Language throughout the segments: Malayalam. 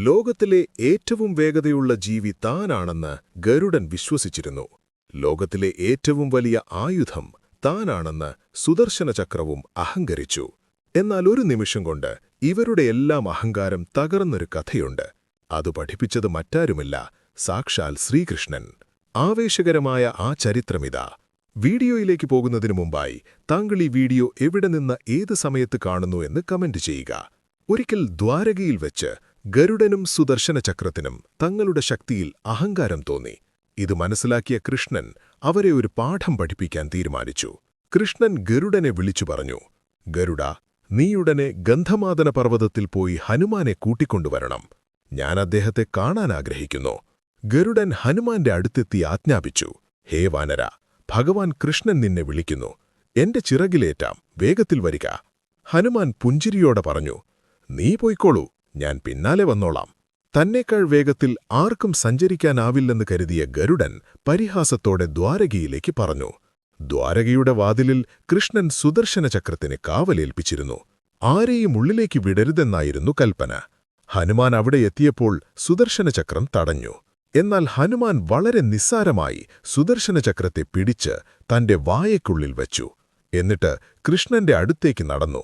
ലോകത്തിലെ ഏറ്റവും വേഗതയുള്ള ജീവി താനാണെന്ന് ഗരുഡൻ വിശ്വസിച്ചിരുന്നു. ലോകത്തിലെ ഏറ്റവും വലിയ ആയുധം താനാണെന്ന് സുദർശനചക്രവും അഹങ്കരിച്ചു. എന്നാൽ ഒരു നിമിഷം കൊണ്ട് ഇവരുടെ എല്ലാം അഹങ്കാരം തകർന്നൊരു കഥയുണ്ട്. അത് പഠിപ്പിച്ചത് മറ്റാരുമില്ല, സാക്ഷാൽ ശ്രീകൃഷ്ണൻ. ആവേശകരമായ ആ ചരിത്രമിതാ. വീഡിയോയിലേക്ക് പോകുന്നതിനു മുമ്പായി താങ്കൾ ഈ വീഡിയോ എവിടെ നിന്ന് ഏത് സമയത്ത് കാണുന്നു എന്ന് കമന്റ് ചെയ്യുക. ഒരിക്കൽ ദ്വാരകയിൽ വെച്ച് ഗരുഡനും സുദർശനചക്രത്തിനും തങ്ങളുടെ ശക്തിയിൽ അഹങ്കാരം തോന്നി. ഇത് മനസ്സിലാക്കിയ കൃഷ്ണൻ അവരെ ഒരു പാഠം പഠിപ്പിക്കാൻ തീരുമാനിച്ചു. കൃഷ്ണൻ ഗരുഡനെ വിളിച്ചു പറഞ്ഞു, ഗരുഡാ, നീയുടനെ ഗന്ധമാദന പർവ്വതത്തിൽ പോയി ഹനുമാനെ കൂട്ടിക്കൊണ്ടുവരണം. ഞാൻ അദ്ദേഹത്തെ കാണാൻ ആഗ്രഹിക്കുന്നു. ഗരുഡൻ ഹനുമാന്റെ അടുത്തെത്തി ആജ്ഞാപിച്ചു, ഹേ വാനര, ഭഗവാൻ കൃഷ്ണൻ നിന്നെ വിളിക്കുന്നു. എന്റെ ചിറകിലേറ്റാം, വേഗത്തിൽ വരിക. ഹനുമാൻ പുഞ്ചിരിയോടെ പറഞ്ഞു, നീ പോയിക്കോളൂ, ഞാൻ പിന്നാലെ വന്നോളാം. തന്നേക്കാൾ വേഗത്തിൽ ആർക്കും സഞ്ചരിക്കാനാവില്ലെന്ന് കരുതിയ ഗരുഡൻ പരിഹാസത്തോടെ ദ്വാരകയിലേക്ക് പറഞ്ഞു. ദ്വാരകയുടെ വാതിലിൽ കൃഷ്ണൻ സുദർശനചക്രത്തിന് കാവലേൽപ്പിച്ചിരുന്നു. ആരെയും ഉള്ളിലേക്ക് വിടരുതെന്നായിരുന്നു കൽപ്പന. ഹനുമാൻ അവിടെ എത്തിയപ്പോൾ സുദർശനചക്രം തടഞ്ഞു. എന്നാൽ ഹനുമാൻ വളരെ നിസ്സാരമായി സുദർശനചക്രത്തെ പിടിച്ച് തന്റെ വായയ്ക്കുള്ളിൽ വച്ചു. എന്നിട്ട് കൃഷ്ണന്റെ അടുത്തേക്ക് നടന്നു.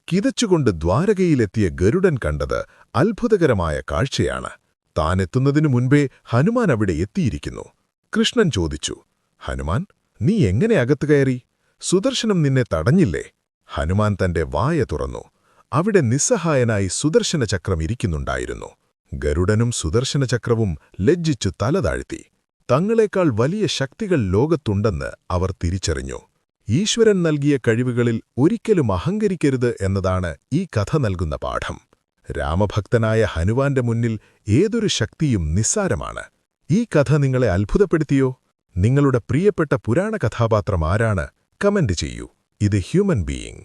കിതച്ചുകൊണ്ട് ദ്വാരകയിലെത്തിയ ഗരുഡൻ കണ്ടത് അത്ഭുതകരമായ കാഴ്ചയാണ്. താനെത്തുന്നതിനു മുൻപേ ഹനുമാൻ അവിടെ എത്തിയിരിക്കുന്നു. കൃഷ്ണൻ ചോദിച്ചു, ഹനുമാൻ, നീ എങ്ങനെ അകത്തു കയറി? സുദർശനം നിന്നെ തടഞ്ഞില്ലേ? ഹനുമാൻ തന്റെ വായ തുറന്നു. അവിടെ നിസ്സഹായനായി സുദർശനചക്രം ഇരിക്കുന്നുണ്ടായിരുന്നു. ഗരുഡനും സുദർശനചക്രവും ലജ്ജിച്ചു തല താഴ്ത്തി. തങ്ങളെക്കാൾ വലിയ ശക്തികൾ ലോകത്തുണ്ടെന്ന് അവർ തിരിച്ചറിഞ്ഞു. ഈശ്വരൻ നൽകിയ കഴിവുകളിൽ ഒരിക്കലും അഹങ്കരിക്കരുത് എന്നതാണ് ഈ കഥ നൽകുന്ന പാഠം. രാമഭക്തനായ ഹനുമാന്റെ മുന്നിൽ ഏതൊരു ശക്തിയും നിസ്സാരമാണ്. ഈ കഥ നിങ്ങളെ അത്ഭുതപ്പെടുത്തിയോ? നിങ്ങളുടെ പ്രിയപ്പെട്ട പുരാണ കഥാപാത്രം ആരാണ്? കമന്റ് ചെയ്യൂ. ഇത് ഹ്യൂമൻ ബീയിങ്.